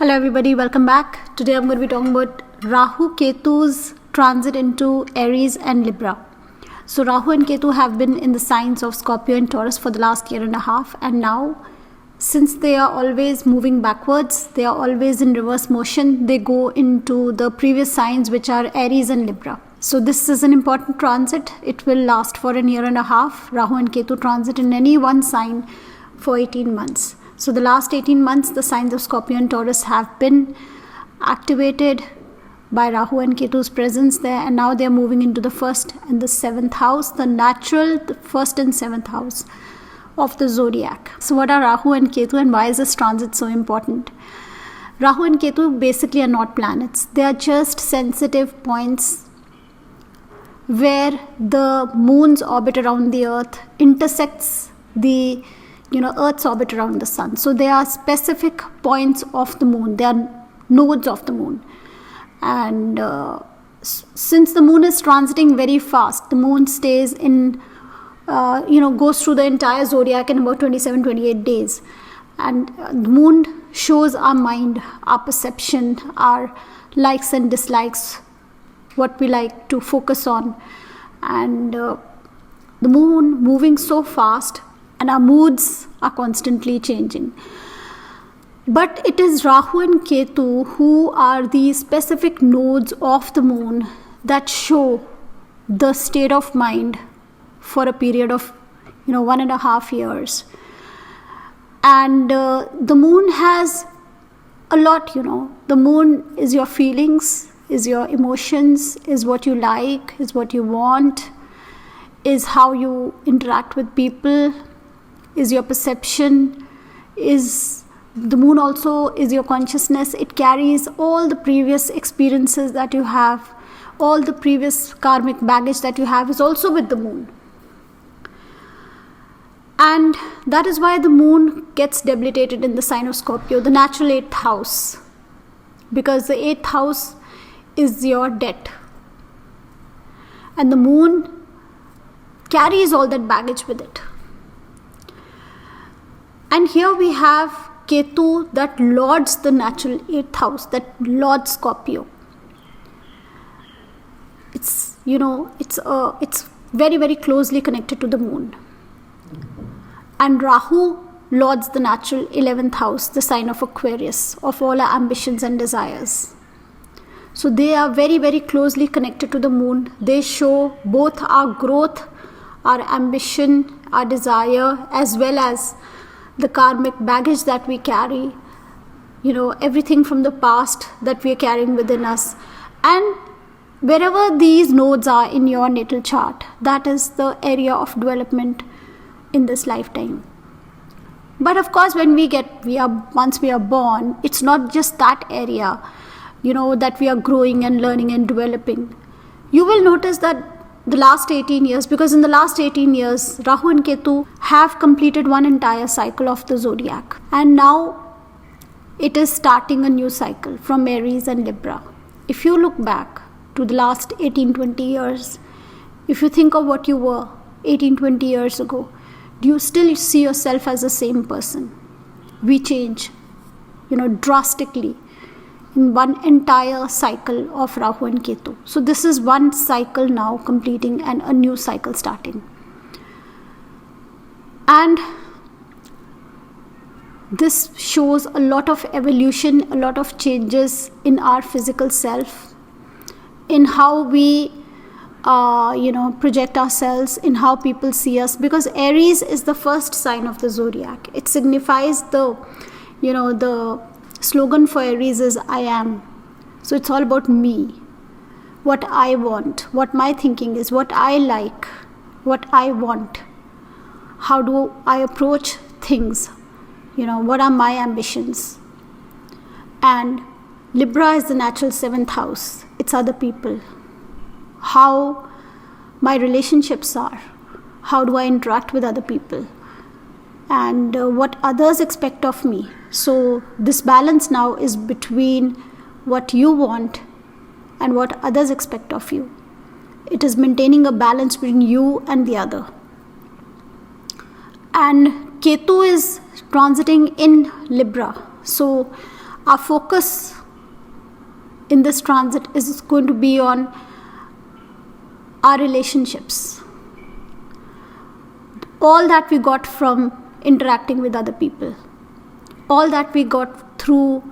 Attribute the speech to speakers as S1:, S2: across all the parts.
S1: Hello everybody, welcome back. Today I'm going to be talking about Rahu Ketu's transit into Aries and Libra. So Rahu and Ketu have been in the signs of Scorpio and Taurus for the last year and a half, and now since they are always moving backwards, they are always in reverse motion, they go into the previous signs, which are Aries and Libra. So this is an important transit. It will last for a year and a half. Rahu and Ketu transit in any one sign for 18 months. So the last 18 months, the signs of Scorpio and Taurus have been activated by Rahu and Ketu's presence there, and now they are moving into the first and the seventh house, the first and seventh house of the zodiac. So what are Rahu and Ketu, and why is this transit so important? Rahu and Ketu basically are not planets. They are just sensitive points where the moon's orbit around the earth intersects the Earth's orbit around the sun. So they are specific points of the moon. They are nodes of the moon. And since the moon is transiting very fast, the moon stays in, goes through the entire zodiac in about 27-28 days. And the moon shows our mind, our perception, our likes and dislikes, what we like to focus on. And the moon moving so fast, and our moods are constantly changing. But it is Rahu and Ketu who are the specific nodes of the moon that show the state of mind for a period of 1.5 years. And the moon has a lot, The moon is your feelings, is your emotions, is what you like, is what you want, is how you interact with people, is your perception, is the moon also is your consciousness. It carries all the previous experiences that you have, all the previous karmic baggage that you have is also with the moon. And that is why the moon gets debilitated in the sign of Scorpio, the natural 8th house, because the 8th house is your debt. And the moon carries all that baggage with it. And here we have Ketu that lords the natural 8th house, that lords Scorpio. It's very, very closely connected to the moon. And Rahu lords the natural 11th house, the sign of Aquarius, of all our ambitions and desires. So they are very, very closely connected to the moon. They show both our growth, our ambition, our desire, as well as the karmic baggage that we carry, everything from the past that we are carrying within us. And wherever these nodes are in your natal chart, that is the area of development in this lifetime. But of course, once we are born, it's not just that area, that we are growing and learning and developing. You will notice that the last 18 years, because in the last 18 years, Rahu and Ketu have completed one entire cycle of the zodiac. And now it is starting a new cycle from Aries and Libra. If you look back to the last 18-20 years, if you think of what you were 18-20 years ago, do you still see yourself as the same person? We change, drastically in one entire cycle of Rahu and Ketu. So this is one cycle now completing and a new cycle starting. And this shows a lot of evolution, a lot of changes in our physical self, in how we project ourselves, in how people see us, because Aries is the first sign of the zodiac. It signifies the slogan for Aries is I am. So it's all about me, what I want, what my thinking is, what I like, what I want. How do I approach things? What are my ambitions? And Libra is the natural 7th house. It's other people. How my relationships are. How do I interact with other people? And what others expect of me. So this balance now is between what you want and what others expect of you. It is maintaining a balance between you and the other. And Ketu is transiting in Libra. So Our focus in this transit is going to be on our relationships. All that we got from interacting with other people. All that we got through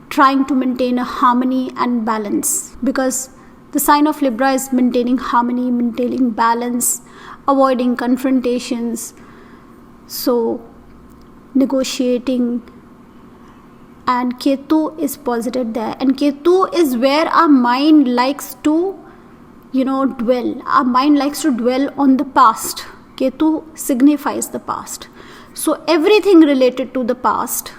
S1: trying to maintain a harmony and balance. Because the sign of Libra is maintaining harmony, maintaining balance, avoiding confrontations. So, negotiating. And Ketu is posited there. And Ketu is where our mind likes to, dwell. Our mind likes to dwell on the past. Ketu signifies the past. So everything related to the past,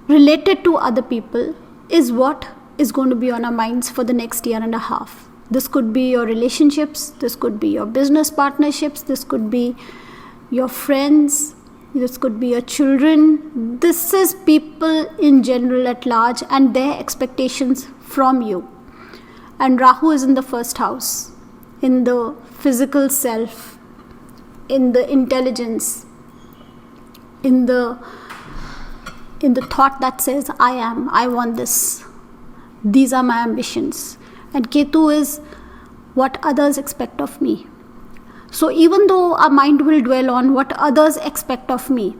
S1: related to other people, is what is going to be on our minds for the next year and a half. This could be your relationships, this could be your business partnerships, this could be your friends, this could be your children. This is people in general at large and their expectations from you. And Rahu is in the first house, in the physical self, in the intelligence, in the thought that says, I want this. These are my ambitions. And Ketu is what others expect of me. So even though our mind will dwell on what others expect of me,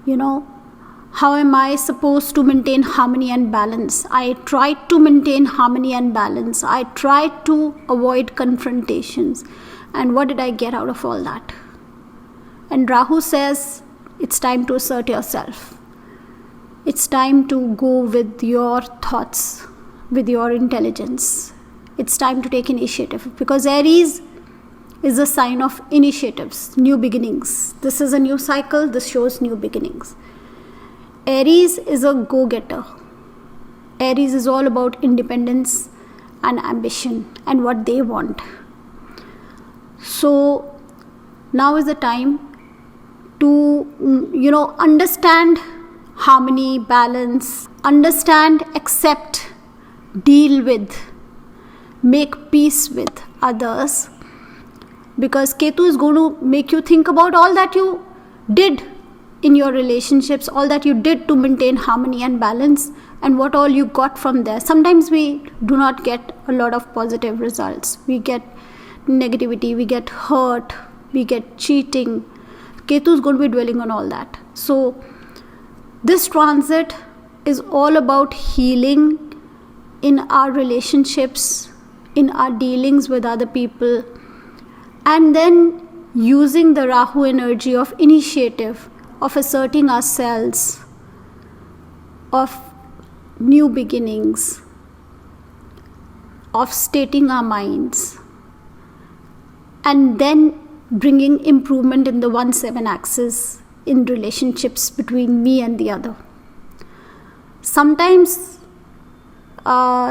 S1: how am I supposed to maintain harmony and balance? I tried to maintain harmony and balance. I tried to avoid confrontations. And what did I get out of all that? And Rahu says, it's time to assert yourself. It's time to go with your thoughts, with your intelligence. It's time to take initiative. Because Aries is a sign of initiatives, new beginnings. This is a new cycle. This shows new beginnings. Aries is a go-getter. Aries is all about independence and ambition and what they want. So now is the time to, understand harmony, balance, understand, accept, deal with, make peace with others. Because Ketu is going to make you think about all that you did in your relationships, all that you did to maintain harmony and balance, and what all you got from there. Sometimes we do not get a lot of positive results. We get negativity, we get hurt, we get cheating. Ketu is going to be dwelling on all that. So this transit is all about healing in our relationships, in our dealings with other people, and then using the Rahu energy of initiative, of asserting ourselves, of new beginnings, of stating our minds, and then bringing improvement in the 1-7 axis in relationships between me and the other. Sometimes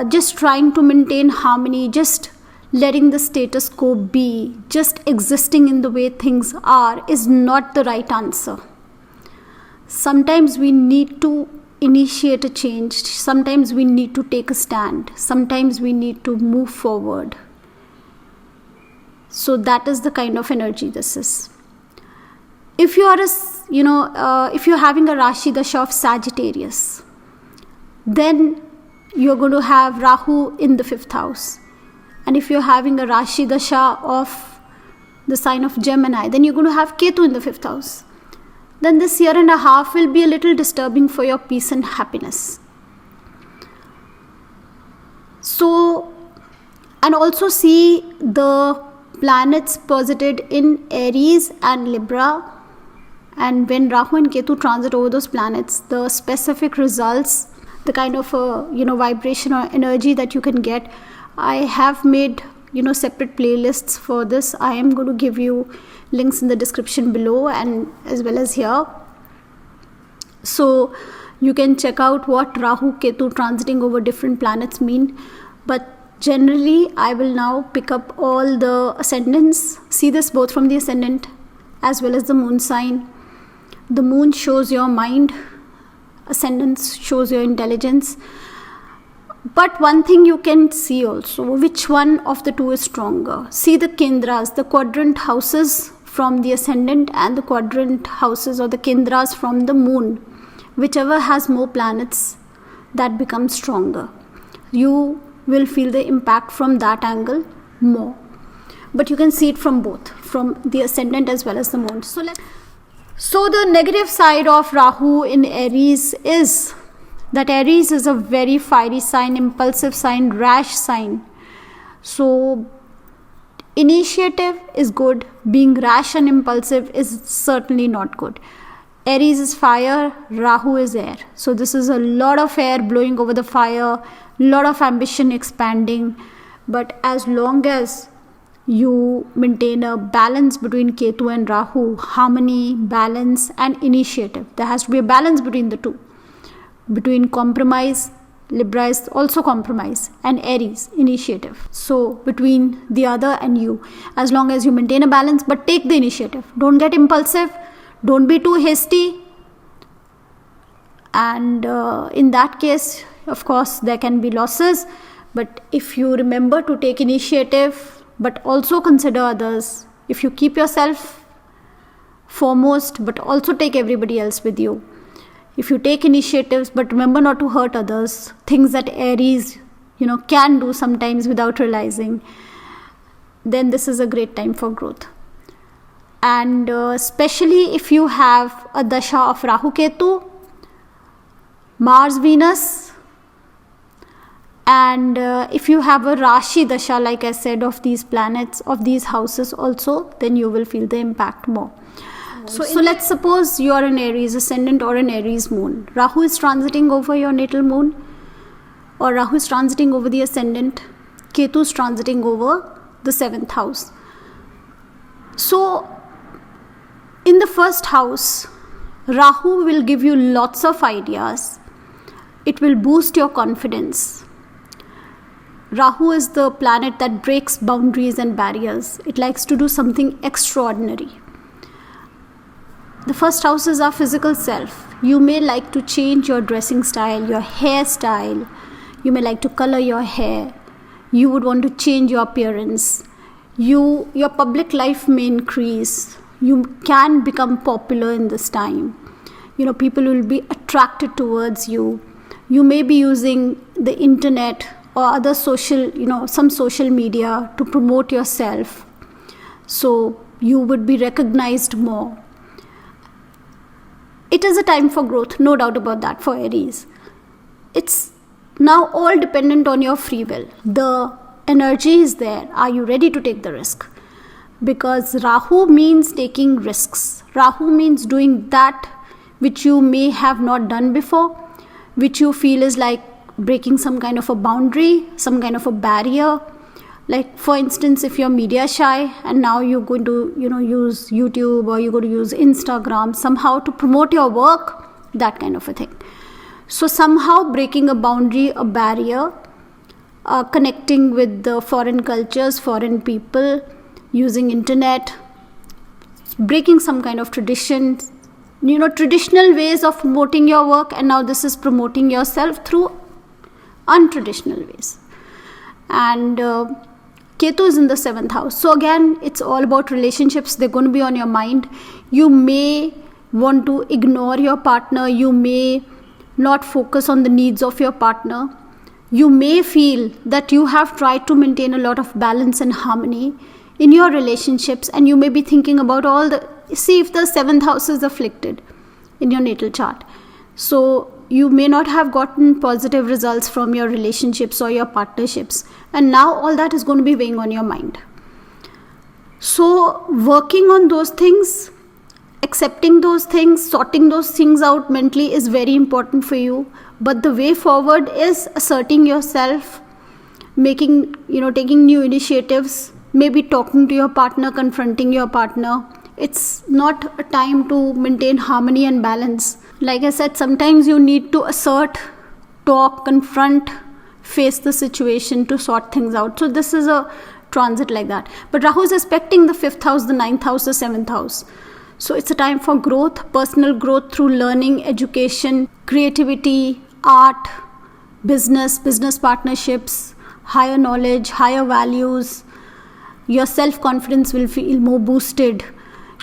S1: just trying to maintain harmony, just letting the status quo be, just existing in the way things are, is not the right answer. Sometimes we need to initiate a change. Sometimes we need to take a stand. Sometimes we need to move forward. So that is the kind of energy this is. If you are if you're having a Rashi Dasha of Sagittarius, then you're going to have Rahu in the 5th house. And if you're having a Rashi Dasha of the sign of Gemini, then you're going to have Ketu in the 5th house. Then this year and a half will be a little disturbing for your peace and happiness. So, and also see the planets posited in Aries and Libra. And when Rahu and Ketu transit over those planets, the specific results, the kind of vibration or energy that you can get, I have made separate playlists for this. I am going to give you links in the description below and as well as here. So you can check out what Rahu Ketu transiting over different planets mean. But generally I will now pick up all the ascendants. See this both from the ascendant as well as the moon sign. The moon shows your mind, ascendant shows your intelligence. But one thing you can see also, which one of the two is stronger. See the kendras, the quadrant houses from the ascendant and the quadrant houses or the kendras from the moon. whichever has more planets, that becomes stronger. You will feel the impact from that angle more. But you can see it from both, from the ascendant as well as the moon. So the negative side of Rahu in Aries is that Aries is a very fiery sign, impulsive sign, rash sign. So initiative is good. Being rash and impulsive is certainly not good. Aries is fire, Rahu is air. So this is a lot of air blowing over the fire, lot of ambition expanding. But as long as you maintain a balance between Ketu and Rahu, harmony, balance and initiative. There has to be a balance between the two. Between compromise, Libra is also compromise, and Aries, initiative. So between the other and you, as long as you maintain a balance, but take the initiative. Don't get impulsive. Don't be too hasty. And in that case, of course, there can be losses. But if you remember to take initiative, but also consider others, if you keep yourself foremost, but also take everybody else with you. If you take initiatives, but remember not to hurt others, things that Aries, can do sometimes without realizing, then this is a great time for growth. And especially if you have a dasha of Rahu Ketu, Mars Venus, and if you have a Rashi dasha, like I said, of these planets, of these houses also, then you will feel the impact more. So let's suppose you are an Aries ascendant or an Aries moon. Rahu is transiting over your natal moon, or Rahu is transiting over the ascendant. Ketu is transiting over the 7th house. So in the first house, Rahu will give you lots of ideas. It will boost your confidence. Rahu is the planet that breaks boundaries and barriers. It likes to do something extraordinary. The first house is our physical self. You may like to change your dressing style, your hairstyle. You may like to color your hair. You would want to change your appearance. Your public life may increase. You can become popular in this time. People will be attracted towards you. You may be using the internet or other some social media to promote yourself. So you would be recognized more. It is a time for growth, no doubt about that, for Aries. It's now all dependent on your free will. The energy is there. Are you ready to take the risk? Because Rahu means taking risks. Rahu means doing that which you may have not done before, which you feel is like breaking some kind of a boundary, some kind of a barrier. Like, for instance, if you're media shy and now you're going to, use YouTube or you're going to use Instagram somehow to promote your work, that kind of a thing. So somehow breaking a boundary, a barrier, connecting with the foreign cultures, foreign people, using internet, breaking some kind of tradition, traditional ways of promoting your work, and now this is promoting yourself through untraditional ways. And Ketu is in the 7th house. So again, it's all about relationships. They're going to be on your mind. You may want to ignore your partner. You may not focus on the needs of your partner. You may feel that you have tried to maintain a lot of balance and harmony in your relationships, and you may be thinking about see if the 7th house is afflicted in your natal chart. So you may not have gotten positive results from your relationships or your partnerships, and now all that is going to be weighing on your mind. So working on those things, accepting those things, sorting those things out mentally is very important for you. But the way forward is asserting yourself, taking new initiatives, maybe talking to your partner, confronting your partner. It's not a time to maintain harmony and balance. Like I said, sometimes you need to assert, talk, confront, face the situation to sort things out. So this is a transit like that. But Rahu is aspecting the 5th house, the 9th house, the 7th house. So it's a time for growth, personal growth through learning, education, creativity, art, business partnerships, higher knowledge, higher values. Your self-confidence will feel more boosted.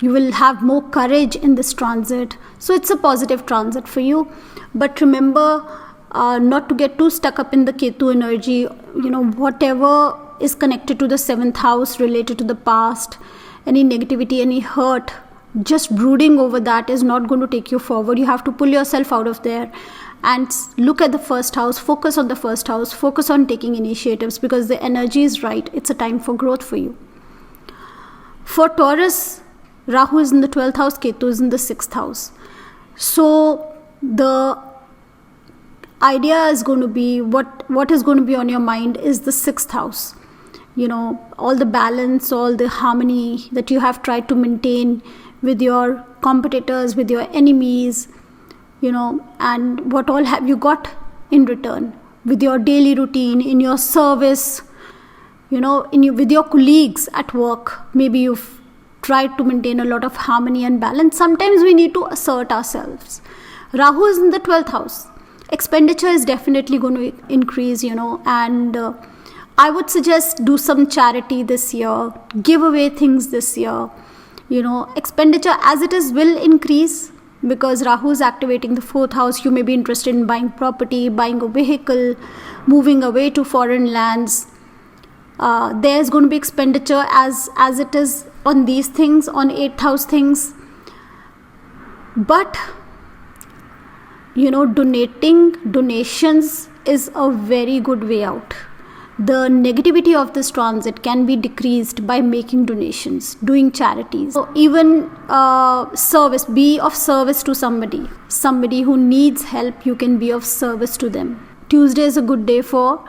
S1: You will have more courage in this transit. So it's a positive transit for you. But remember not to get too stuck up in the Ketu energy. Whatever is connected to the 7th house related to the past, any negativity, any hurt, just brooding over that is not going to take you forward. You have to pull yourself out of there and look at the first house, focus on the first house, focus on taking initiatives, because the energy is right. It's a time for growth for you. For Taurus, Rahu is in the 12th house, Ketu is in the 6th house. So the idea is going to be, what is going to be on your mind is the 6th house. All the balance, all the harmony that you have tried to maintain with your competitors, with your enemies, and what all have you got in return with your daily routine, in your service, with your colleagues at work. Maybe you've tried to maintain a lot of harmony and balance. Sometimes we need to assert ourselves. Rahu is in the 12th house. Expenditure is definitely going to increase, and I would suggest do some charity this year, give away things this year. Expenditure as it is will increase because Rahu is activating the 4th house. You may be interested in buying property, buying a vehicle, moving away to foreign lands. There's going to be expenditure as it is on these things, on 8th house things. But donations is a very good way out. The negativity of this transit can be decreased by making donations, doing charities. So even service, be of service to somebody who needs help. You can be of service to them. Tuesday is a good day for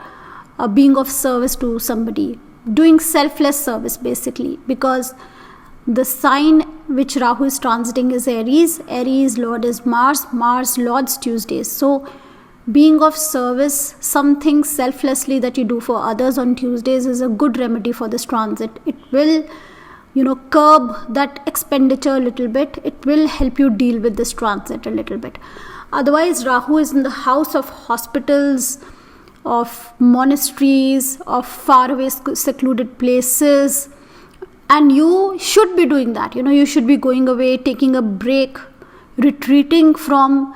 S1: being of service to somebody, doing selfless service basically, because the sign which Rahu is transiting is Aries. Aries Lord is Mars. Mars Lord's Tuesdays. So being of service, something selflessly that you do for others on Tuesdays is a good remedy for this transit. It will, curb that expenditure a little bit. It will help you deal with this transit a little bit. Otherwise, Rahu is in the house of hospitals, of monasteries, of faraway secluded places. And you should be doing that. You should be going away, taking a break, retreating from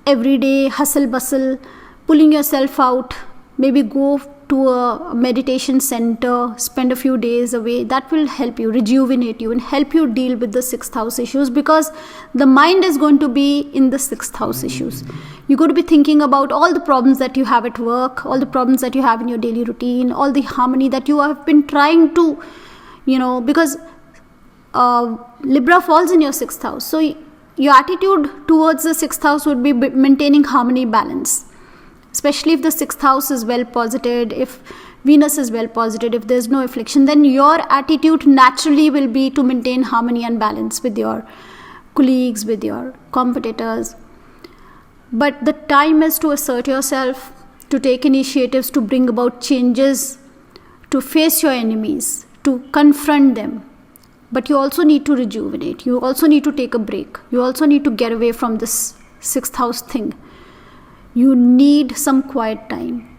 S1: everyday hustle bustle, pulling yourself out. Maybe go to a meditation center, spend a few days away. That will help you, rejuvenate you, and help you deal with the 6th house issues, because the mind is going to be in the 6th house issues. You're going to be thinking about all the problems that you have at work, all the problems that you have in your daily routine, all the harmony that you have been trying to, because Libra falls in your 6th house. So your attitude towards the 6th house would be maintaining harmony, balance. Especially if the 6th house is well posited, if Venus is well posited, if there's no affliction, then your attitude naturally will be to maintain harmony and balance with your colleagues, with your competitors. But the time is to assert yourself, to take initiatives, to bring about changes, to face your enemies, to confront them. But you also need to rejuvenate. You also need to take a break. You also need to get away from this 6th house thing. You need some quiet time.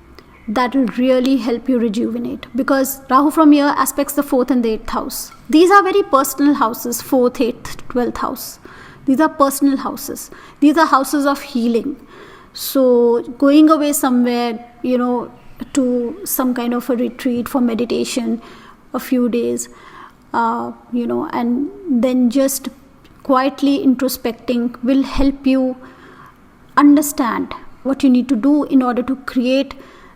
S1: That will really help you rejuvenate, because Rahu from here aspects the 4th and the 8th house. These are very personal houses, 4th, 8th, 12th house. These are personal houses. These are houses of healing. So going away somewhere, to some kind of a retreat for meditation, a few days, and then just quietly introspecting will help you understand what you need to do in order to create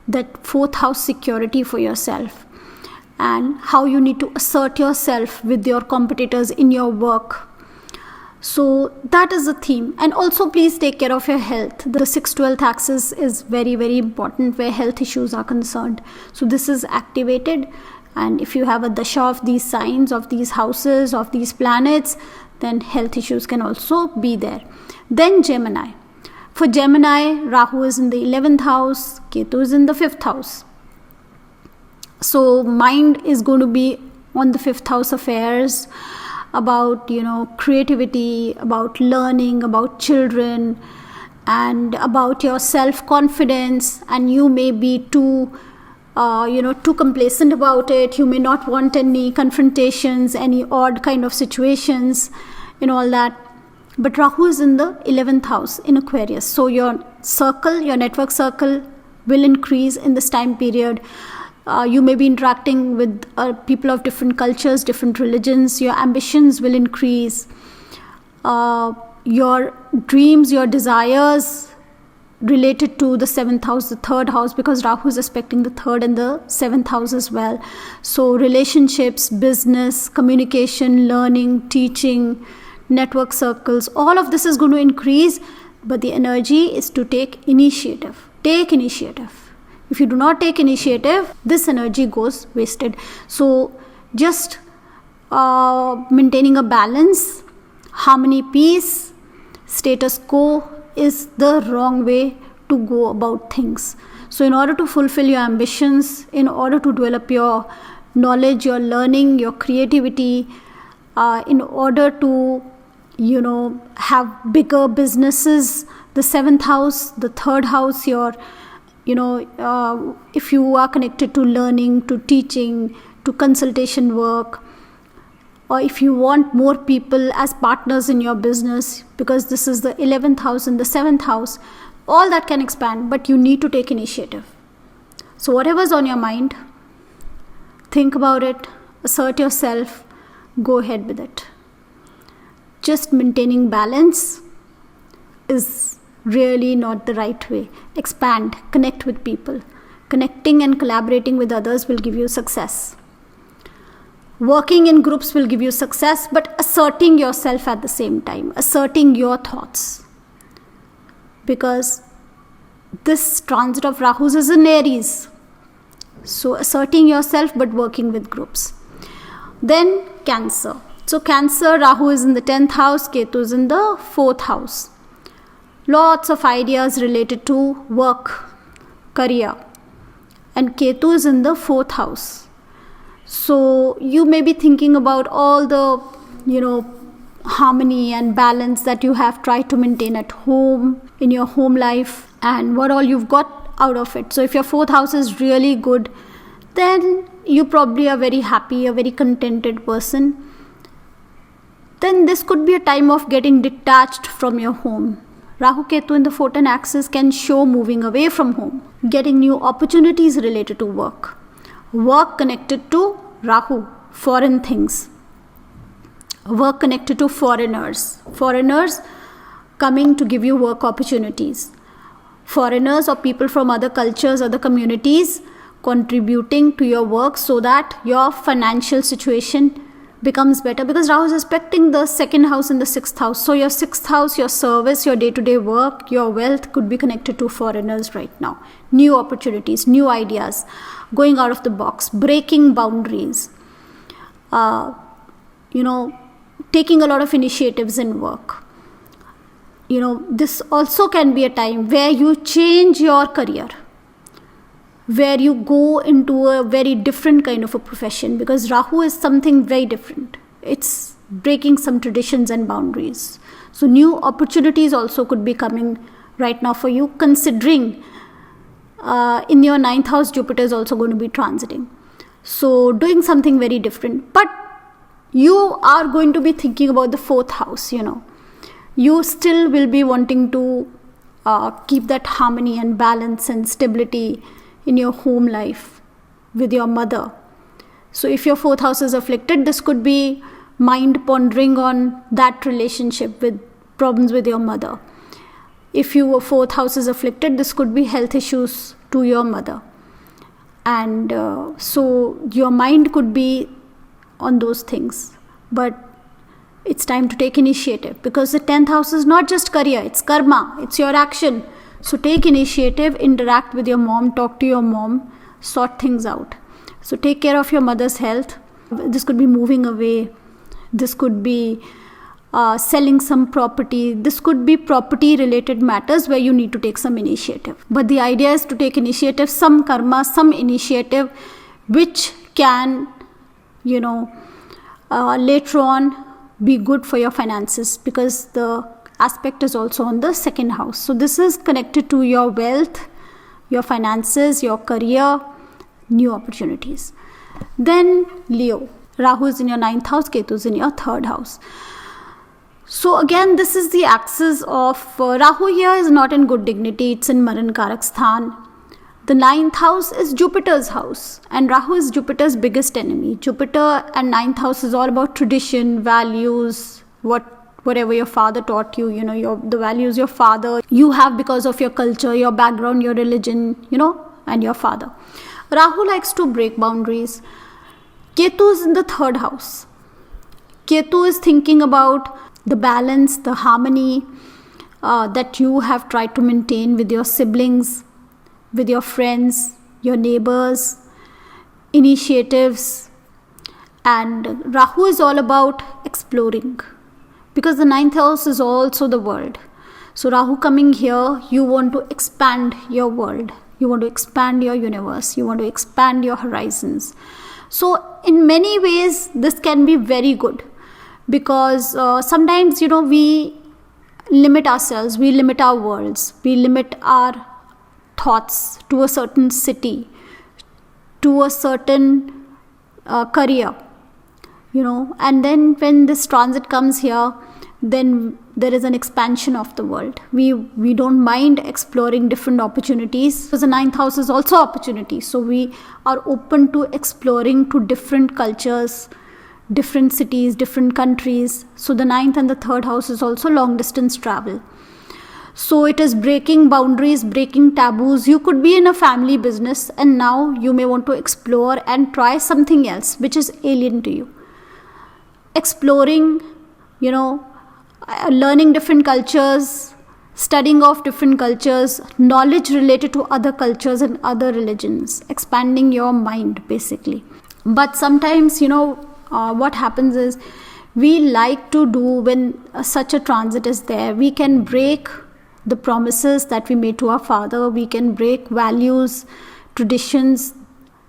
S1: that 4th house security for yourself, and how you need to assert yourself with your competitors in your work. So that is the theme. And also please take care of your health. The 6-12th axis is very, very important where health issues are concerned. So this is activated. And if you have a dasha of these signs, of these houses, of these planets, then health issues can also be there. Then Gemini. For Gemini, Rahu is in the 11th house, Ketu is in the 5th house. So mind is going to be on the 5th house affairs, about, creativity, about learning, about children, and about your self-confidence. And you may be too too complacent about it. You may not want any confrontations, any odd kind of situations, all that. But Rahu is in the 11th house in Aquarius. So your network circle will increase in this time period. You may be interacting with people of different cultures, different religions. Your ambitions will increase. Your dreams, your desires related to the 7th house, the 3rd house, because Rahu is aspecting the 3rd and the 7th house as well. So relationships, business, communication, learning, teaching, network circles, all of this is going to increase. But the energy is to take initiative. Take initiative. If you do not take initiative, this energy goes wasted. So just maintaining a balance, harmony, peace, status quo is the wrong way to go about things. So in order to fulfill your ambitions, in order to develop your knowledge, your learning, your creativity, in order to have bigger businesses, the 7th house, the 3rd house, if you are connected to learning, to teaching, to consultation work, or if you want more people as partners in your business, because this is the 11th house and the 7th house, all that can expand, but you need to take initiative. So whatever's on your mind, think about it, assert yourself, go ahead with it. Just maintaining balance is really not the right way. Expand, connect with people. Connecting and collaborating with others will give you success. Working in groups will give you success, but asserting yourself at the same time, asserting your thoughts. Because this transit of Rahu's is in Aries. So asserting yourself but working with groups. Then Cancer. So Cancer, Rahu is in the 10th house, Ketu is in the 4th house. Lots of ideas related to work, career. And Ketu is in the 4th house. So you may be thinking about all the, harmony and balance that you have tried to maintain at home, in your home life, and what all you've got out of it. So if your 4th house is really good, then you probably are very happy, a very contented person. Then this could be a time of getting detached from your home. Rahu Ketu in the 14 axis can show moving away from home, getting new opportunities related to work. Work connected to Rahu, foreign things. Work connected to foreigners. Foreigners coming to give you work opportunities. Foreigners or people from other cultures, other communities contributing to your work so that your financial situation becomes better, because Rahu is aspecting the 2nd house and the 6th house. So your 6th house, your service, your day-to-day work, your wealth could be connected to foreigners right now. New opportunities, new ideas, going out of the box, breaking boundaries, taking a lot of initiatives in work. This also can be a time where you change your career, where you go into a very different kind of a profession, because Rahu is something very different. It's breaking some traditions and boundaries. So new opportunities also could be coming right now for you, considering in your 9th house, Jupiter is also going to be transiting. So doing something very different. But you are going to be thinking about the 4th house, You still will be wanting to keep that harmony and balance and stability in your home life with your mother. So if your 4th house is afflicted, this could be mind pondering on that relationship with problems with your mother. If your 4th house is afflicted, this could be health issues to your mother. And so your mind could be on those things. But it's time to take initiative, because the 10th house is not just career, it's karma, it's your action. So take initiative, interact with your mom, talk to your mom, sort things out. So take care of your mother's health. This could be moving away. This could be selling some property. This could be property related matters where you need to take some initiative. But the idea is to take initiative, some karma, some initiative, which can, later on be good for your finances, because the aspect is also on the 2nd house. So this is connected to your wealth, your finances, your career, new opportunities. Then Leo, Rahu is in your 9th house, Ketu is in your 3rd house. So again, this is the axis of Rahu here is not in good dignity, it's in Maran Karak Sthan. The 9th house is Jupiter's house, and Rahu is Jupiter's biggest enemy. Jupiter and 9th house is all about tradition, values, whatever your father taught you, the values your father you have because of your culture, your background, your religion, and your father. Rahu likes to break boundaries. Ketu is in the 3rd house. Ketu is thinking about the balance, the harmony that you have tried to maintain with your siblings, with your friends, your neighbors, initiatives. And Rahu is all about exploring, because the 9th house is also the world. So Rahu coming here, you want to expand your world, you want to expand your universe, you want to expand your horizons. So in many ways this can be very good, because sometimes we limit ourselves, we limit our worlds, we limit our thoughts to a certain city, to a certain career, and then when this transit comes here, then there is an expansion of the world. We don't mind exploring different opportunities, because the 9th house is also opportunity. So we are open to exploring to different cultures, different cities, different countries. So the 9th and the 3rd house is also long distance travel. So it is breaking boundaries, breaking taboos. You could be in a family business and now you may want to explore and try something else which is alien to you. Exploring, learning different cultures, studying of different cultures, knowledge related to other cultures and other religions, expanding your mind basically. But sometimes, what happens is, we like to do when such a transit is there, we can break the promises that we made to our father, we can break values, traditions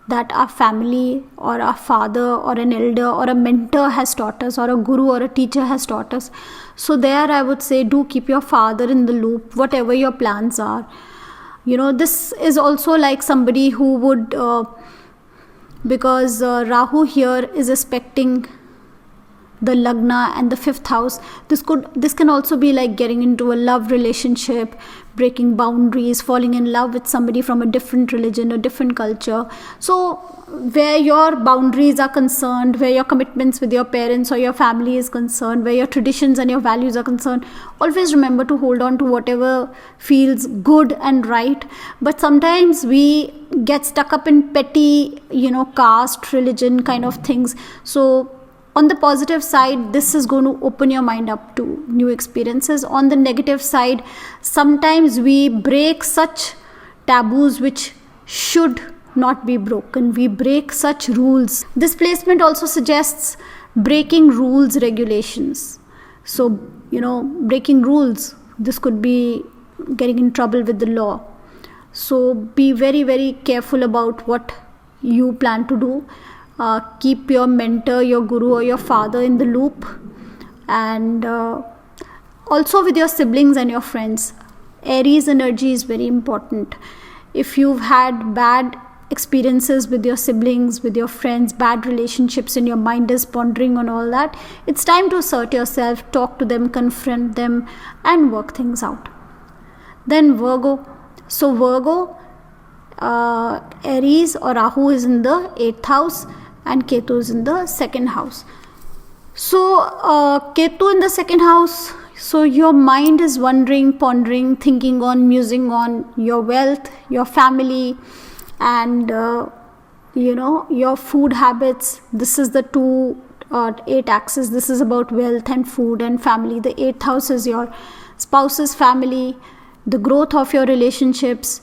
S1: that our family or our father or an elder or a mentor has taught us, or a guru or a teacher has taught us. So there I would say, do keep your father in the loop, whatever your plans are. This is also like somebody who would, because Rahu here is aspecting the Lagna and the 5th house. This can also be like getting into a love relationship, breaking boundaries, falling in love with somebody from a different religion, a different culture. So where your boundaries are concerned, where your commitments with your parents or your family is concerned, where your traditions and your values are concerned, always remember to hold on to whatever feels good and right. But sometimes we get stuck up in petty, caste, religion kind of things. So on the positive side, this is going to open your mind up to new experiences. On the negative side, sometimes we break such taboos which should not be broken. We break such rules. This placement also suggests breaking rules, regulations. So, breaking rules. This could be getting in trouble with the law. So be very, very careful about what you plan to do. Keep your mentor, your guru or your father in the loop, and also with your siblings and your friends. Aries energy is very important. If you've had bad experiences with your siblings, with your friends, bad relationships, and your mind is pondering on all that, it's time to assert yourself, talk to them, confront them, and work things out. Then Virgo. So Virgo, Aries or Rahu is in the 8th house and Ketu is in the 2nd house. So Ketu in the 2nd house, so your mind is wondering, pondering, thinking on, musing on your wealth, your family, and your food habits. This is the 8 axis. This is about wealth and food and family. The 8th house is your spouse's family, the growth of your relationships,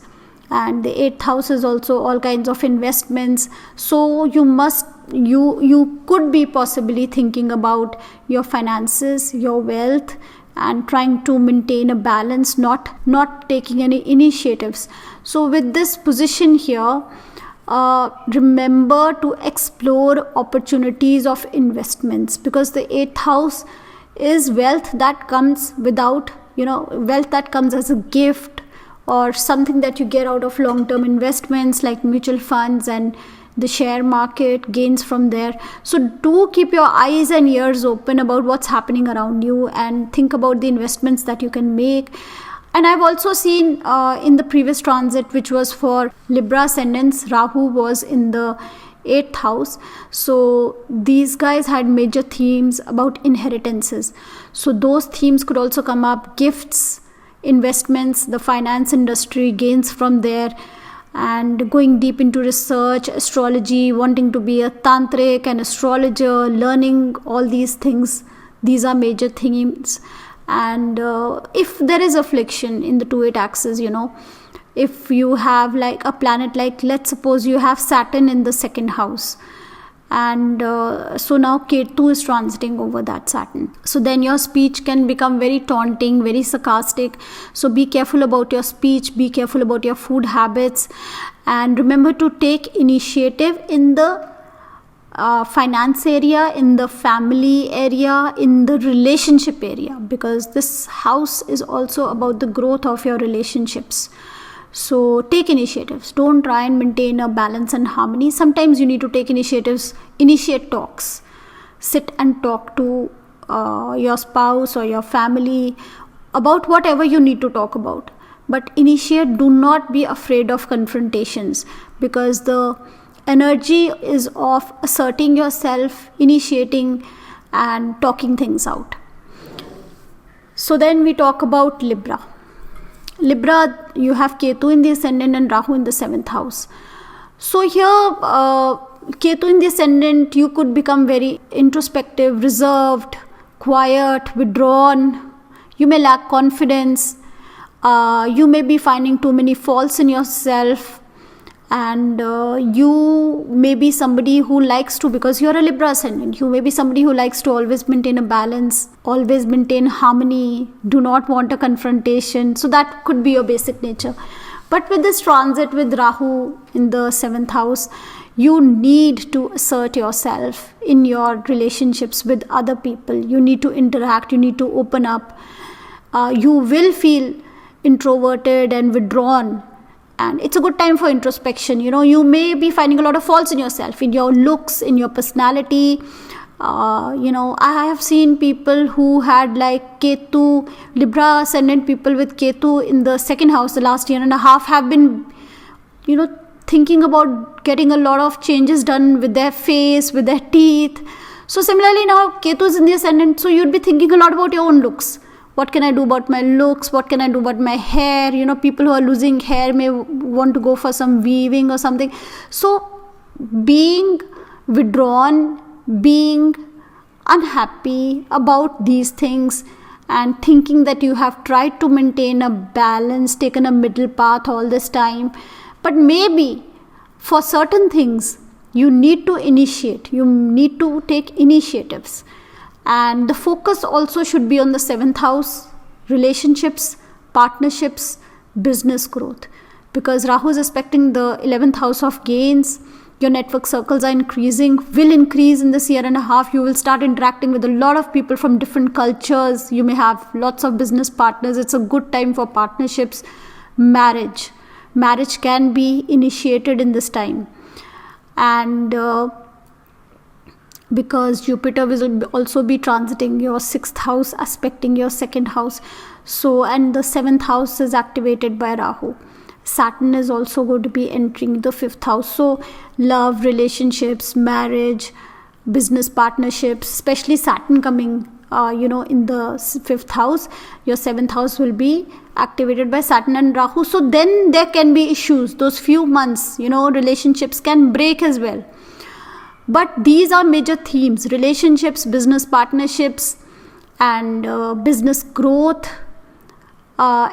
S1: and the 8th house is also all kinds of investments. So you could be possibly thinking about your finances, your wealth, and trying to maintain a balance, not taking any initiatives. So with this position here, remember to explore opportunities of investments, because the 8th house is wealth that comes without, wealth that comes as a gift or something that you get out of long-term investments like mutual funds and the share market, gains from there. So do keep your eyes and ears open about what's happening around you and think about the investments that you can make. And I've also seen in the previous transit, which was for Libra ascendants, Rahu was in the 8th house. So these guys had major themes about inheritances. So those themes could also come up: gifts, investments, the finance industry, gains from there, and going deep into research, astrology, wanting to be a tantric, an astrologer, learning all these things. These are major themes. And if there is affliction in the 2-8 axis, if you have like a planet, like let's suppose you have Saturn in the 2nd house, and so now Ketu is transiting over that Saturn. So then your speech can become very taunting, very sarcastic. So be careful about your speech, be careful about your food habits, and remember to take initiative in the finance area, in the family area, in the relationship area, because this house is also about the growth of your relationships. So take initiatives. Don't try and maintain a balance and harmony. Sometimes you need to take initiatives, initiate talks, sit and talk to your spouse or your family about whatever you need to talk about. But initiate, do not be afraid of confrontations, because the energy is of asserting yourself, initiating and talking things out. So then we talk about Libra. Libra, you have Ketu in the ascendant and Rahu in the 7th house. So here, Ketu in the ascendant, you could become very introspective, reserved, quiet, withdrawn. You may lack confidence. You may be finding too many faults in yourself. And you may be somebody who likes to, because you're a Libra ascendant, you may be somebody who likes to always maintain a balance, always maintain harmony, do not want a confrontation. So that could be your basic nature. But with this transit with Rahu in the 7th house, you need to assert yourself in your relationships with other people. You need to interact, you need to open up. You will feel introverted and withdrawn. And it's a good time for introspection. You may be finding a lot of faults in yourself, in your looks, in your personality. I have seen people who had like Ketu, Libra ascendant people with Ketu in the 2nd house the last year and a half have been, thinking about getting a lot of changes done with their face, with their teeth. So similarly now Ketu is in the ascendant, so you'd be thinking a lot about your own looks. What can I do about my looks? What can I do about my hair? People who are losing hair may want to go for some weaving or something. So being withdrawn, being unhappy about these things and thinking that you have tried to maintain a balance, taken a middle path all this time. But maybe for certain things, you need to initiate. You need to take initiatives. And the focus also should be on the 7th house, relationships, partnerships, business growth. Because Rahu is aspecting the 11th house of gains. Your network circles are increasing, will increase in this year and a half. You will start interacting with a lot of people from different cultures. You may have lots of business partners. It's a good time for partnerships. Marriage can be initiated in this time. And because Jupiter will also be transiting your 6th house, aspecting your 2nd house. So, and the 7th house is activated by Rahu. Saturn is also going to be entering the 5th house. So, love, relationships, marriage, business partnerships, especially Saturn coming, in the 5th house. Your 7th house will be activated by Saturn and Rahu. So, then there can be issues. Those few months, relationships can break as well. But these are major themes: relationships, business partnerships, and business growth,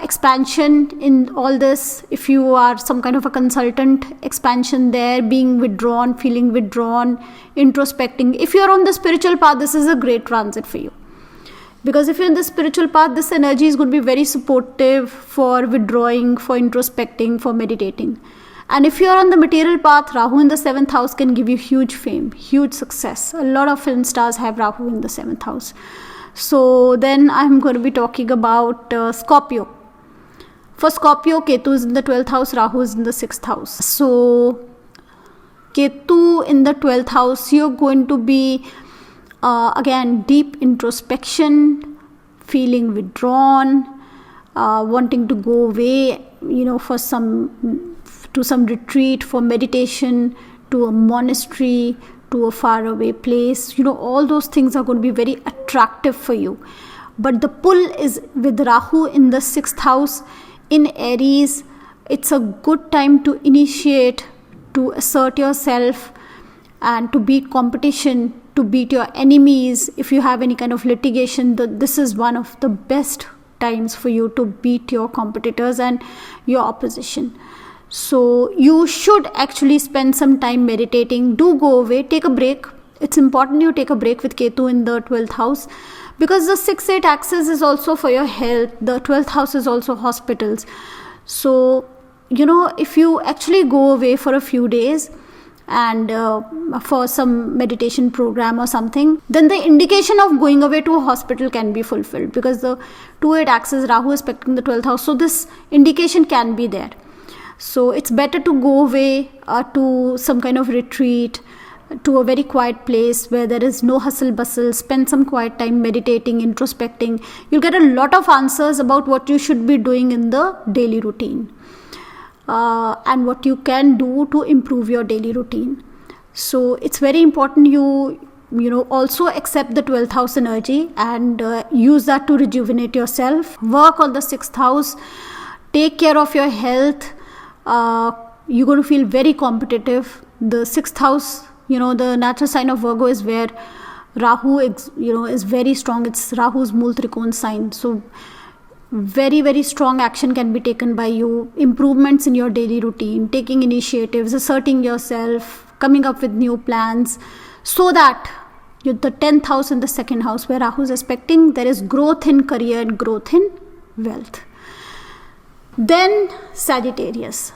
S1: expansion in all this. If you are some kind of a consultant, expansion there, being withdrawn, feeling withdrawn, introspecting. If you are on the spiritual path, this is a great transit for you. Because if you're in the spiritual path, this energy is going to be very supportive for withdrawing, for introspecting, for meditating. And if you're on the material path, Rahu in the 7th house can give you huge fame, huge success. A lot of film stars have Rahu in the 7th house. So then I'm going to be talking about Scorpio. For Scorpio, Ketu is in the 12th house, Rahu is in the 6th house. So Ketu in the 12th house, you're going to be again deep introspection, feeling withdrawn, wanting to go away, for to some retreat, for meditation, to a monastery, to a faraway place. All those things are going to be very attractive for you. But the pull is with Rahu in the 6th house in Aries. It's a good time to initiate, to assert yourself, and to beat competition, to beat your enemies. If you have any kind of litigation, this is one of the best times for you to beat your competitors and your opposition. So you should actually spend some time meditating. Do go away, take a break. It's important you take a break with Ketu in the 12th house, because the 6-8 axis is also for your health. The 12th house is also hospitals. So if you actually go away for a few days and for some meditation program or something, then the indication of going away to a hospital can be fulfilled, because the 2-8 axis, Rahu is aspecting the 12th house, so this indication can be there. So it's better to go away to some kind of retreat, to a very quiet place where there is no hustle bustle. Spend some quiet time meditating, introspecting. You'll get a lot of answers about what you should be doing in the daily routine, and what you can do to improve your daily routine. So it's very important you also accept the 12th house energy and use that to rejuvenate yourself. Work on the 6th house. Take care of your health. You're going to feel very competitive. The 6th house, the natural sign of Virgo is where Rahu is very strong. It's Rahu's Mool Trikon sign. So very, very strong action can be taken by you. Improvements in your daily routine, taking initiatives, asserting yourself, coming up with new plans, so that the 10th house and the 2nd house where Rahu is aspecting, there is growth in career and growth in wealth. Then Sagittarius,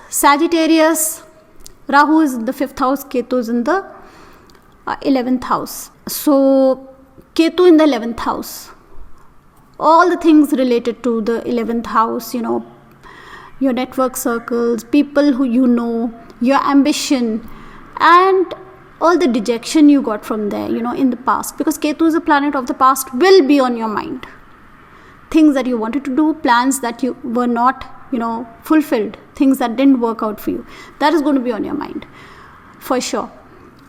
S1: Rahu is in the 5th house, Ketu is in the 11th house. So Ketu in the 11th house, all the things related to the 11th house, your network circles, people who your ambition, and all the dejection you got from there, in the past, because Ketu is a planet of the past, will be on your mind. Things that you wanted to do, plans that you were not fulfilled, things that didn't work out for you, that is going to be on your mind for sure.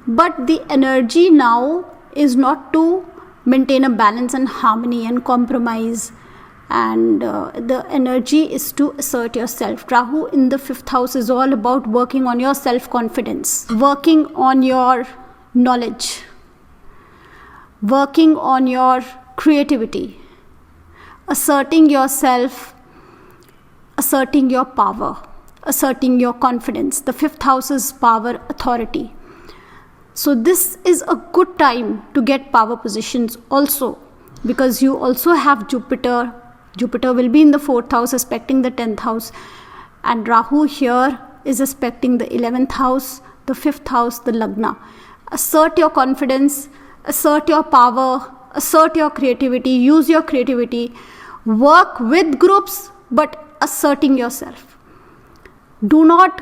S1: But the energy now is not to maintain a balance and harmony and compromise, and the energy is to assert yourself. Rahu in the 5th house is all about working on your self-confidence, working on your knowledge, working on your creativity, asserting yourself, asserting your power, asserting your confidence. The 5th house is power, authority. So this is a good time to get power positions also, because you also have Jupiter. Jupiter will be in the 4th house aspecting the 10th house, and Rahu here is aspecting the 11th house, the 5th house, the Lagna. Assert your confidence, assert your power, assert your creativity, use your creativity, work with groups, but asserting yourself. Do not,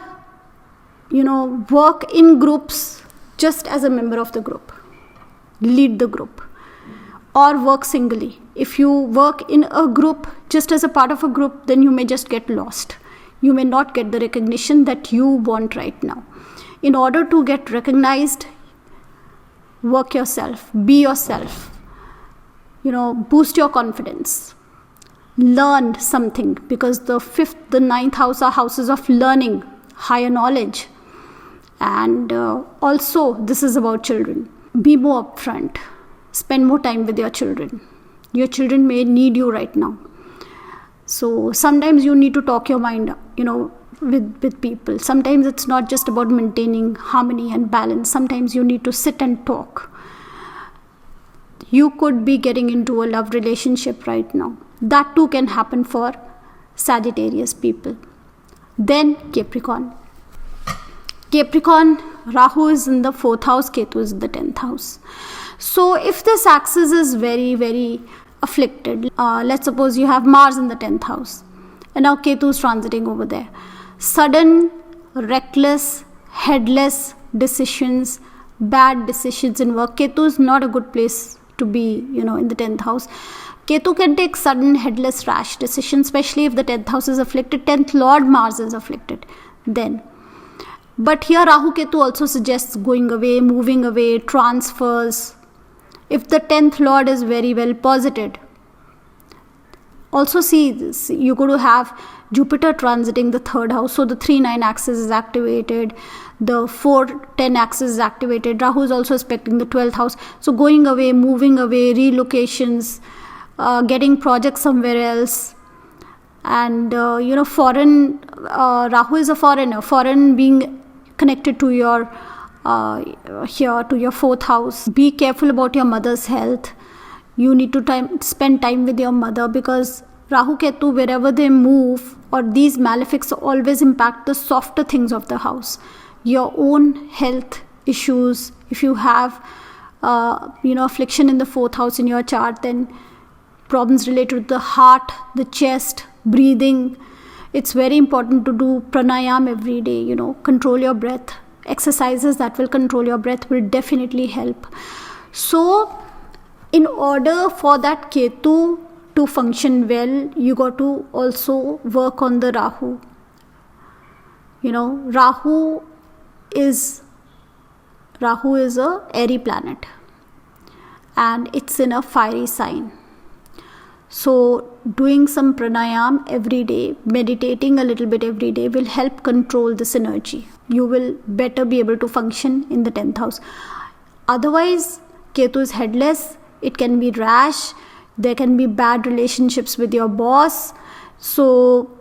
S1: work in groups just as a member of the group. Lead the group, or work singly. If you work in a group just as a part of a group, then you may just get lost. You may not get the recognition that you want right now. In order to get recognized, work yourself, be yourself, boost your confidence. Learn something, because the 5th, the 9th house are houses of learning, higher knowledge. And also this is about children. Be more upfront. Spend more time with your children. Your children may need you right now. So sometimes you need to talk your mind, with people. Sometimes it's not just about maintaining harmony and balance. Sometimes you need to sit and talk. You could be getting into a love relationship right now. That too can happen for Sagittarius people. Then Capricorn, Rahu is in the 4th house, Ketu is in the 10th house. So if this axis is very, very afflicted, let's suppose you have Mars in the 10th house and now Ketu is transiting over there. Sudden, reckless, headless decisions, bad decisions in work. Ketu is not a good place to be, in the 10th house. Ketu can take sudden, headless, rash decisions, especially if the 10th house is afflicted. 10th Lord Mars is afflicted then. But here Rahu Ketu also suggests going away, moving away, transfers. If the 10th Lord is very well posited. Also see this, you're going to have Jupiter transiting the 3rd house. So the 3-9 axis is activated. The 4-10 axis is activated. Rahu is also aspecting the 12th house. So going away, moving away, relocations, getting projects somewhere else. And, foreign, Rahu is a foreigner. Foreign being connected to your to your 4th house. Be careful about your mother's health. You need to spend time with your mother, because Rahu Ketu, wherever they move, or these malefics always impact the softer things of the house. Your own health issues. If you have affliction in the 4th house in your chart, then problems related to the heart, the chest, breathing. It's very important to do pranayam every day, control your breath. Exercises that will control your breath will definitely help. So, in order for that Ketu to function well, you got to also work on the Rahu. Rahu is a airy planet, and it's in a fiery sign. So doing some pranayam every day, meditating a little bit every day will help control this energy. You will better be able to function in the 10th house. Otherwise, Ketu is headless. It can be rash. There can be bad relationships with your boss. So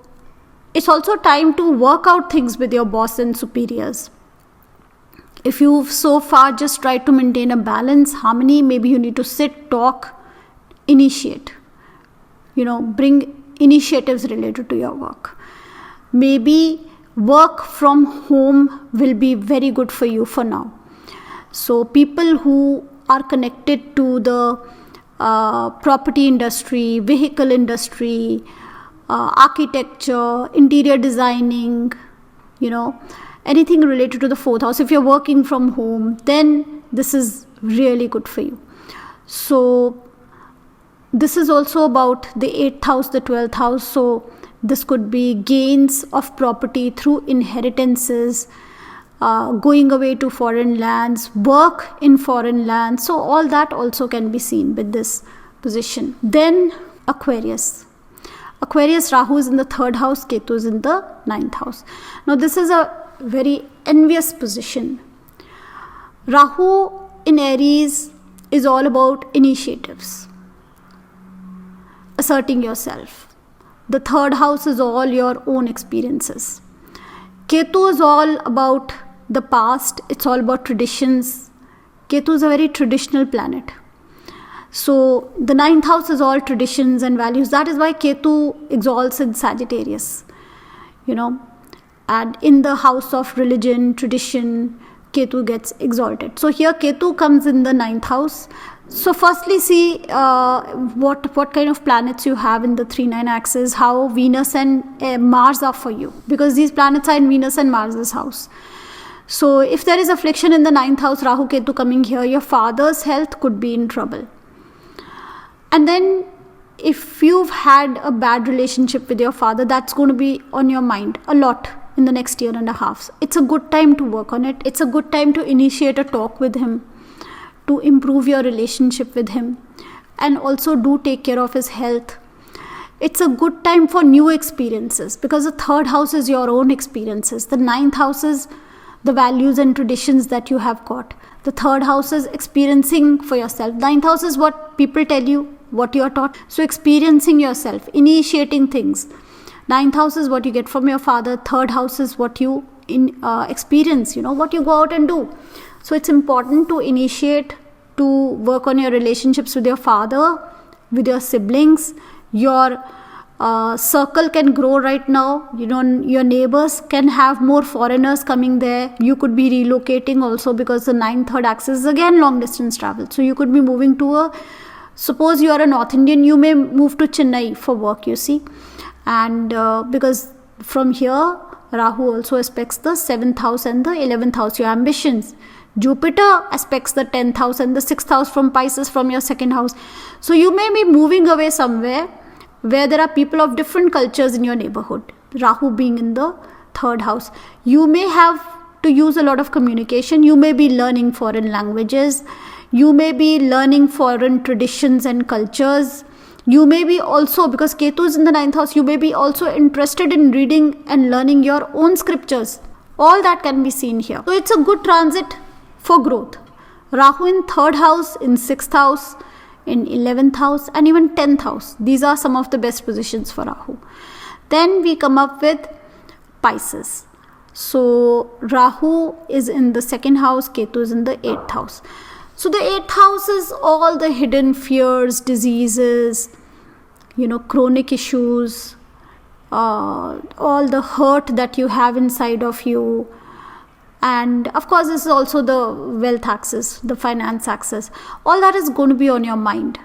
S1: it's also time to work out things with your boss and superiors. If you've so far just tried to maintain a balance, harmony, maybe you need to sit, talk, initiate. Bring initiatives related to your work. Maybe work from home will be very good for you for now. So people who are connected to the property industry, vehicle industry, architecture, interior designing, anything related to the 4th house. If you're working from home, then this is really good for you. So this is also about the 8th house, the 12th house. So this could be gains of property through inheritances, going away to foreign lands, work in foreign lands. So all that also can be seen with this position. Then Aquarius. Aquarius, Rahu is in the 3rd house, Ketu is in the 9th house. Now this is a very envious position. Rahu in Aries is all about initiatives. Asserting yourself. The 3rd house is all your own experiences. Ketu is all about the past. It's all about traditions. Ketu is a very traditional planet. So the 9th house is all traditions and values. That is why Ketu exalts in Sagittarius. And in the house of religion, tradition, Ketu gets exalted. So here Ketu comes in the 9th house. So firstly, see what kind of planets you have in the 3-9 axis, how Venus and Mars are for you, because these planets are in Venus and Mars's house. So if there is affliction in the 9th house, Rahu Ketu coming here, your father's health could be in trouble. And then if you've had a bad relationship with your father, that's going to be on your mind a lot in the next year and a half. It's a good time to work on it. It's a good time to initiate a talk with him, to improve your relationship with him, and also do take care of his health. It's a good time for new experiences, because the 3rd house is your own experiences. The 9th house is the values and traditions that you have got. The 3rd house is experiencing for yourself. 9th house is what people tell you, what you are taught. So experiencing yourself, initiating things. 9th house is what you get from your father. 3rd house is what you experience, what you go out and do. So it's important to initiate, to work on your relationships with your father, with your siblings. Your circle can grow right now. Your neighbors can have more foreigners coming there. You could be relocating also, because the 9th axis is again long distance travel. So you could be moving to suppose you are a North Indian, you may move to Chennai for work, you see. And because from here, Rahu also aspects the 7th house and the 11th house, your ambitions. Jupiter aspects the 10th house and the 6th house from Pisces, from your 2nd house. So you may be moving away somewhere where there are people of different cultures in your neighborhood. Rahu being in the 3rd house. You may have to use a lot of communication. You may be learning foreign languages. You may be learning foreign traditions and cultures. You may be also, because Ketu is in the 9th house, you may be also interested in reading and learning your own scriptures. All that can be seen here. So it's a good transit for growth. Rahu in 3rd house, in 6th house, in 11th house, and even 10th house. These are some of the best positions for Rahu. Then we come up with Pisces. So Rahu is in the 2nd house, Ketu is in the 8th house. So the 8th house is all the hidden fears, diseases, chronic issues, all the hurt that you have inside of you. And of course, this is also the wealth axis, the finance axis. All that is going to be on your mind.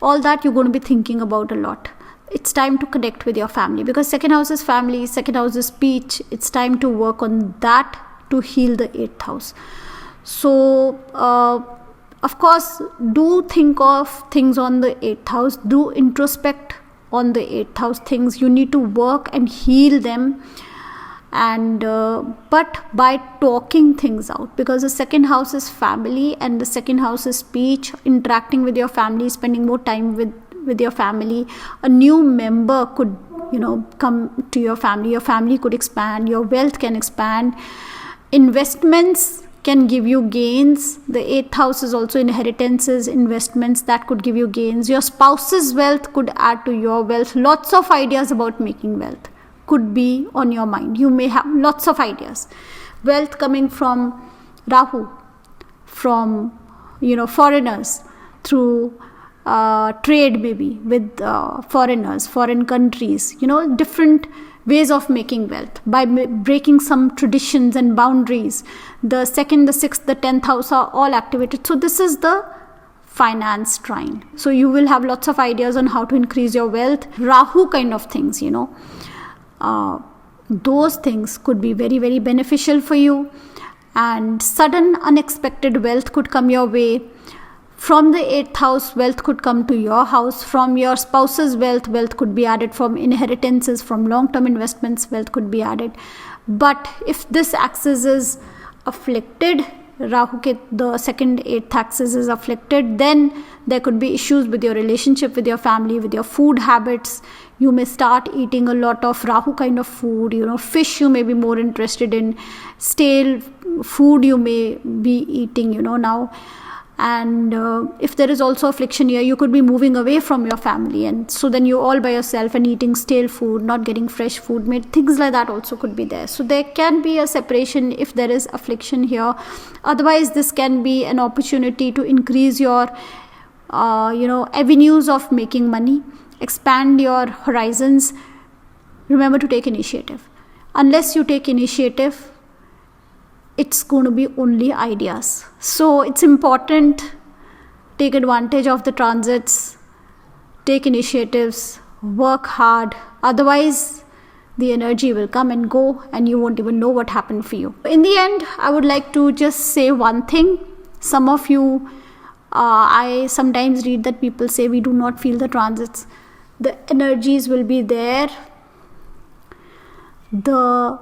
S1: All that you're going to be thinking about a lot. It's time to connect with your family, because 2nd house is family, 2nd house is speech. It's time to work on that to heal the 8th house. So, of course, do think of things on the 8th house. Do introspect on the 8th house things. You need to work and heal them. And but by talking things out, because the 2nd house is family and the 2nd house is speech, interacting with your family, spending more time with your family. A new member could come to your family could expand, your wealth can expand, investments can give you gains. The 8th house is also inheritances, investments that could give you gains. Your spouse's wealth could add to your wealth. Lots of ideas about making wealth could be on your mind. You may have lots of ideas. Wealth coming from Rahu, from foreigners, through trade maybe with foreigners, foreign countries, different ways of making wealth by breaking some traditions and boundaries. The 2nd, the 6th, the 10th house are all activated. So this is the finance trine. So you will have lots of ideas on how to increase your wealth. Rahu kind of things, those things could be very, very beneficial for you. And sudden unexpected wealth could come your way. From the 8th house, wealth could come to your house. From your spouse's wealth could be added. From inheritances, from long-term investments, wealth could be added. But if this axis is afflicted, Rahu Ketu, the 2nd 8th axis is afflicted, then there could be issues with your relationship with your family, with your food habits. You may start eating a lot of Rahu kind of food. Fish you may be more interested in. Stale food you may be eating, now. And if there is also affliction here, you could be moving away from your family, and so then you're all by yourself and eating stale food, not getting fresh food made. Things like that also could be there. So there can be a separation if there is affliction here. Otherwise, this can be an opportunity to increase your avenues of making money, expand your horizons. Remember to take initiative. Unless you take initiative, it's going to be only ideas. So it's important, take advantage of the transits, take initiatives, work hard. Otherwise, the energy will come and go and you won't even know what happened for you. In the end, I would like to just say one thing. Some of you, I sometimes read that people say we do not feel the transits. The energies will be there. The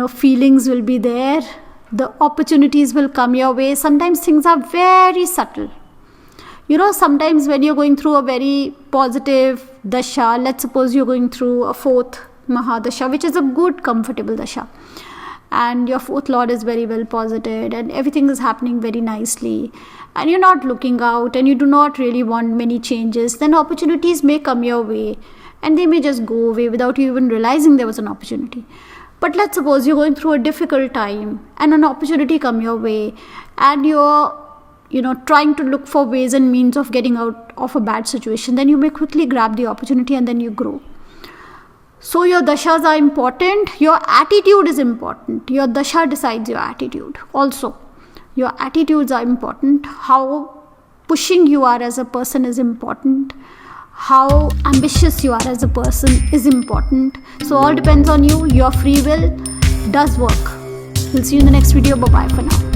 S1: feelings will be there. The opportunities will come your way. Sometimes things are very subtle. Sometimes when you're going through a very positive dasha, let's suppose you're going through a 4th Mahadasha, which is a good, comfortable dasha, and your 4th Lord is very well posited and everything is happening very nicely, and you're not looking out and you do not really want many changes, then opportunities may come your way and they may just go away without you even realizing there was an opportunity. But let's suppose you're going through a difficult time and an opportunity come your way and you're trying to look for ways and means of getting out of a bad situation, then you may quickly grab the opportunity and then you grow. So your dashas are important. Your attitude is important. Your dasha decides your attitude. Also, your attitudes are important. How pushing you are as a person is important. how ambitious you are as a person is important. So all depends on you. Your free will does work. We'll see you in the next video. Bye bye for now.